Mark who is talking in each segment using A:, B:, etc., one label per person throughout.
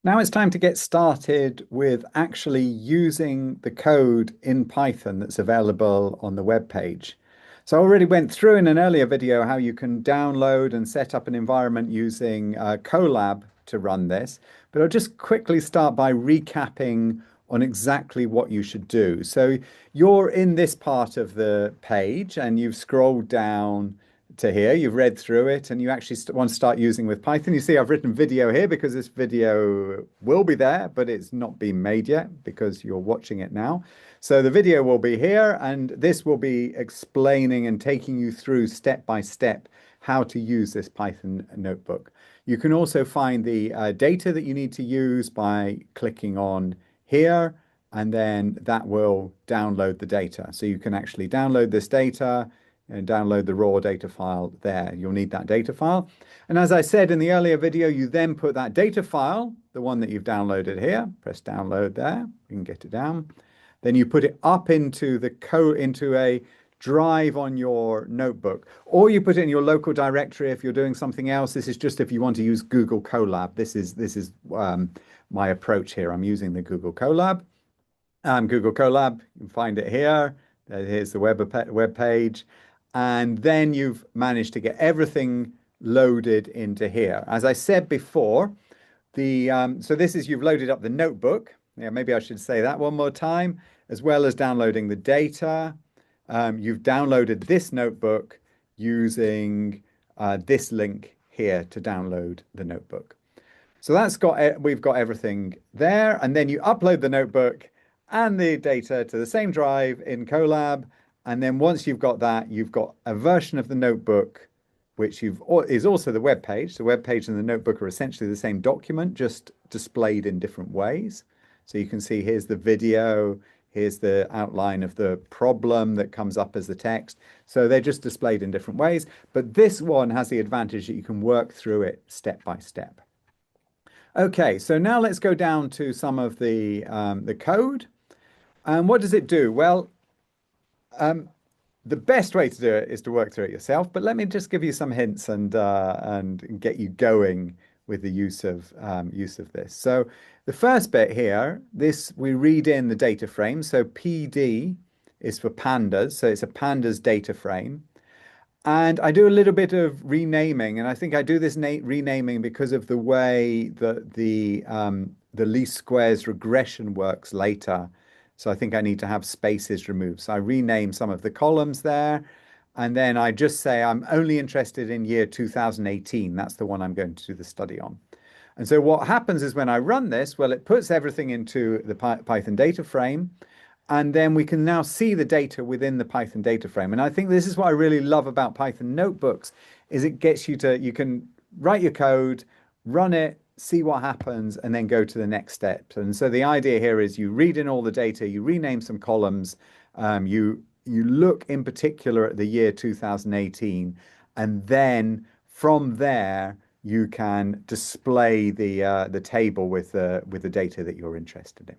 A: Now it's time to get started with actually using the code in Python that's available on the web page. So I already went through in an earlier video how you can download and set up an environment using Colab to run this, but I'll just quickly start by recapping on exactly what you should do. So you're in this part of the page and you've scrolled down to here, you've read through it, and you actually want to start using with Python. You see I've written video here because this video will be there, but it's not been made yet because you're watching it now. So the video will be here, and this will be explaining and taking you through step by step how to use this Python notebook. You can also find the data that you need to use by clicking on here, and then that will download the data. So you can actually download this data and download the raw data file there. You'll need that data file. And as I said in the earlier video, you then put that data file, the one that you've downloaded here, press download there, you can get it down. Then you put it up into into a drive on your notebook, or you put it in your local directory if you're doing something else. This is just if you want to use Google Colab. This is my approach here. I'm using the Google Colab. Google Colab, you can find it here. Here's the web page. And then you've managed to get everything loaded into here. As I said before, so this is you've loaded up the notebook. Yeah, maybe I should say that one more time, as well as downloading the data. You've downloaded this notebook using this link here to download the notebook. So we've got everything there, and then you upload the notebook and the data to the same drive in Colab. And then once you've got that, you've got a version of the notebook, which is also the web page. The web page and the notebook are essentially the same document, just displayed in different ways. So you can see here's the video, here's the outline of the problem that comes up as the text. So they're just displayed in different ways. But this one has the advantage that you can work through it step by step. Okay, so now let's go down to some of the code. And what does it do? Well, the best way to do it is to work through it yourself, but let me just give you some hints and get you going with the use of this. So the first bit here, we read in the data frame. So PD is for pandas, so it's a pandas data frame. And I do a little bit of renaming, and I think I do this renaming because of the way that the least squares regression works later. So I think I need to have spaces removed. So I rename some of the columns there. And then I just say I'm only interested in year 2018. That's the one I'm going to do the study on. And so what happens is when I run this, well, it puts everything into the Python data frame. And then we can now see the data within the Python data frame. And I think this is what I really love about Python notebooks is it gets you can write your code, run it, see what happens, and then go to the next step. And so the idea here is you read in all the data, you rename some columns, you look in particular at the year 2018, and then from there you can display the table with the data that you're interested in.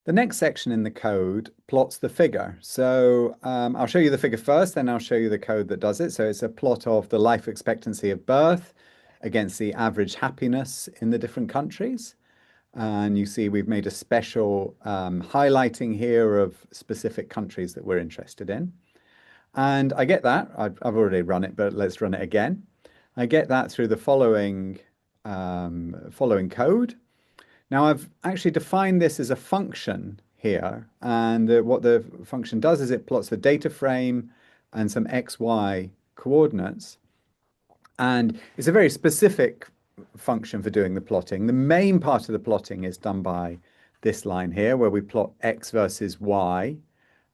A: The next section in the code plots the figure. So I'll show you the figure first, then I'll show you the code that does it. So it's a plot of the life expectancy of birth against the average happiness in the different countries. And you see we've made a special highlighting here of specific countries that we're interested in. And I get that. I've already run it, but let's run it again. I get that through the following code. Now I've actually defined this as a function here, and what the function does is it plots the data frame and some XY coordinates. And it's a very specific function for doing the plotting. The main part of the plotting is done by this line here, where we plot X versus Y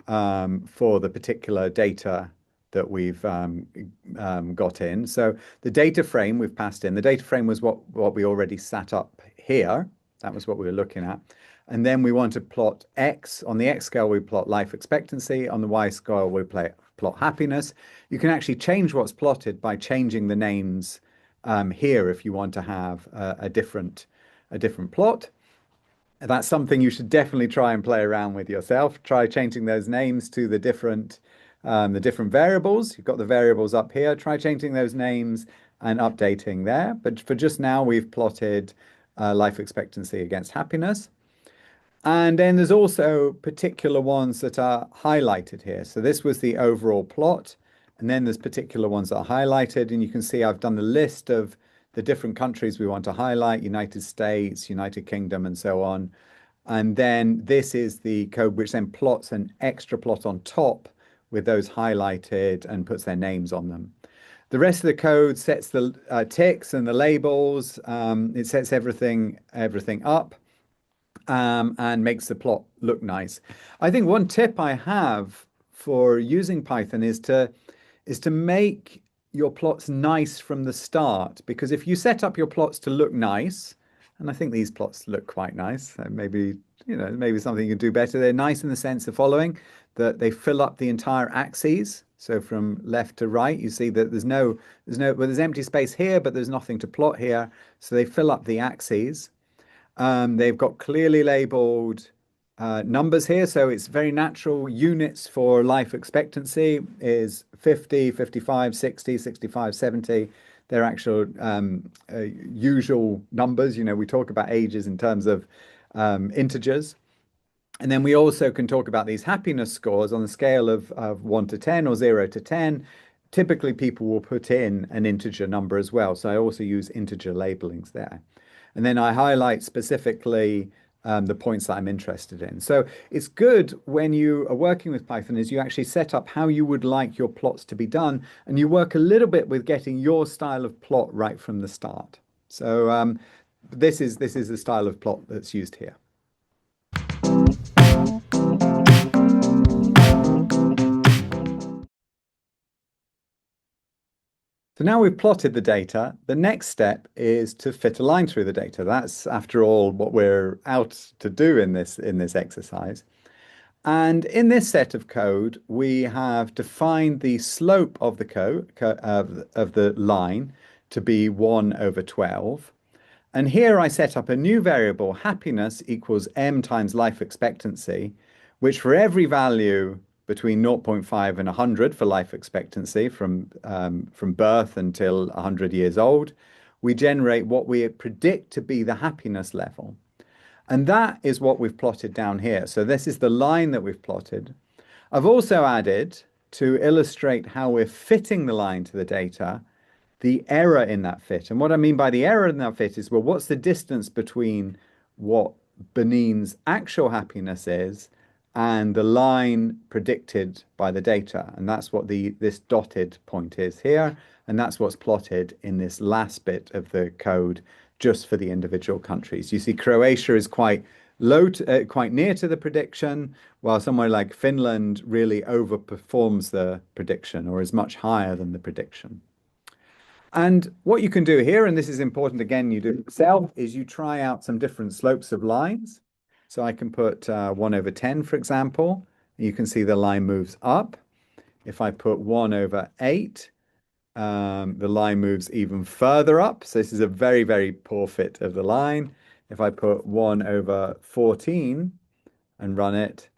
A: for the particular data that we've got in. So the data frame we've passed in. The data frame was what we already sat up here. That was what we were looking at. And then we want to plot X. On the X scale, we plot life expectancy. On the Y scale, we plot happiness. You can actually change what's plotted by changing the names here if you want to have a different plot. That's something you should definitely try and play around with yourself. Try changing those names to the different the different variables. You've got the variables up here. Try changing those names and updating there. But for just now, we've plotted life expectancy against happiness. And then there's also particular ones that are highlighted here. So this was the overall plot. And then there's particular ones that are highlighted. And you can see I've done the list of the different countries we want to highlight, United States, United Kingdom, and so on. And then this is the code which then plots an extra plot on top with those highlighted and puts their names on them. The rest of the code sets the ticks and the labels. It sets everything up and makes the plot look nice. I think one tip I have for using Python is to make your plots nice from the start, because if you set up your plots to look nice, and I think these plots look quite nice, maybe maybe something you can do better. They're nice in the sense of following that they fill up the entire axes. So from left to right, you see that there's empty space here, but there's nothing to plot here. So they fill up the axes. They've got clearly labeled numbers here, so it's very natural. Units for life expectancy is 50, 55, 60, 65, 70. They're actual usual numbers. We talk about ages in terms of integers. And then we also can talk about these happiness scores on the scale of 1 to 10 or 0 to 10. Typically, people will put in an integer number as well. So I also use integer labelings there. And then I highlight specifically the points that I'm interested in. So it's good when you are working with Python is you actually set up how you would like your plots to be done, and you work a little bit with getting your style of plot right from the start. So this is the style of plot that's used here. So now we've plotted the data. The next step is to fit a line through the data. That's, after all, what we're out to do in this exercise. And in this set of code, we have defined the slope of the code of the line to be 1 over 12. And here I set up a new variable, happiness equals m times life expectancy, which for every value between 0.5 and 100 for life expectancy from birth until 100 years old, we generate what we predict to be the happiness level. And that is what we've plotted down here. So this is the line that we've plotted. I've also added, to illustrate how we're fitting the line to the data, the error in that fit. And what I mean by the error in that fit is, well, what's the distance between what Benin's actual happiness is and the line predicted by the data? And that's what this dotted point is here. And that's what's plotted in this last bit of the code just for the individual countries. You see Croatia is quite low, quite near to the prediction, while somewhere like Finland really overperforms the prediction or is much higher than the prediction. And what you can do here, and this is important again, you do it yourself, is you try out some different slopes of lines. So I can put 1 over 10, for example. You can see the line moves up. If I put 1 over 8, the line moves even further up. So this is a very, very poor fit of the line. If I put 1 over 14 and run it,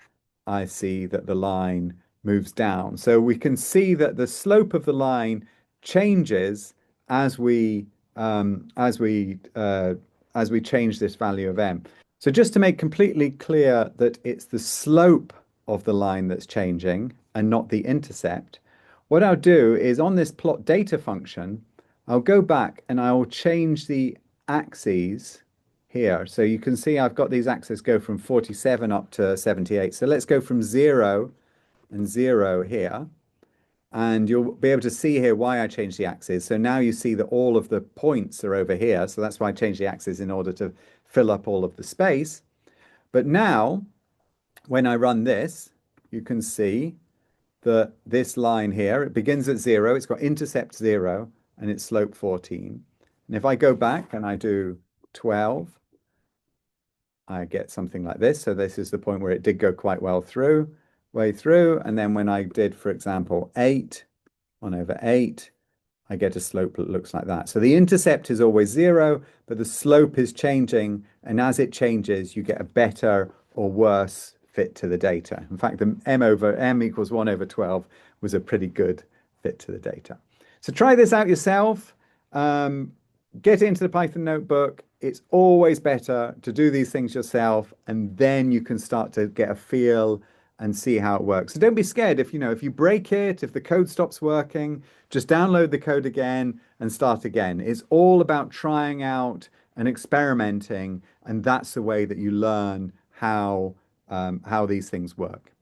A: I see that the line moves down. So we can see that the slope of the line changes as we change this value of m. So just to make completely clear that it's the slope of the line that's changing and not the intercept, what I'll do is on this plot data function, I'll go back and I'll change the axes here. So you can see I've got these axes go from 47 up to 78. So let's go from 0 and 0 here. And you'll be able to see here why I changed the axes. So now you see that all of the points are over here. So that's why I changed the axes, in order to fill up all of the space. But now, when I run this, you can see that this line here, it begins at 0, it's got intercept 0, and it's slope 14. And if I go back and I do 12, I get something like this. So this is the point where it did go quite well way through. And then when I did, for example, 8, 1 over 8, I get a slope that looks like that. So the intercept is always 0, but the slope is changing. And as it changes, you get a better or worse fit to the data. In fact, the m equals 1 over 12 was a pretty good fit to the data. So try this out yourself. Get into the Python notebook. It's always better to do these things yourself, and then you can start to get a feel and see how it works. So don't be scared if you break it, if the code stops working, just download the code again and start again. It's all about trying out and experimenting, and that's the way that you learn how these things work.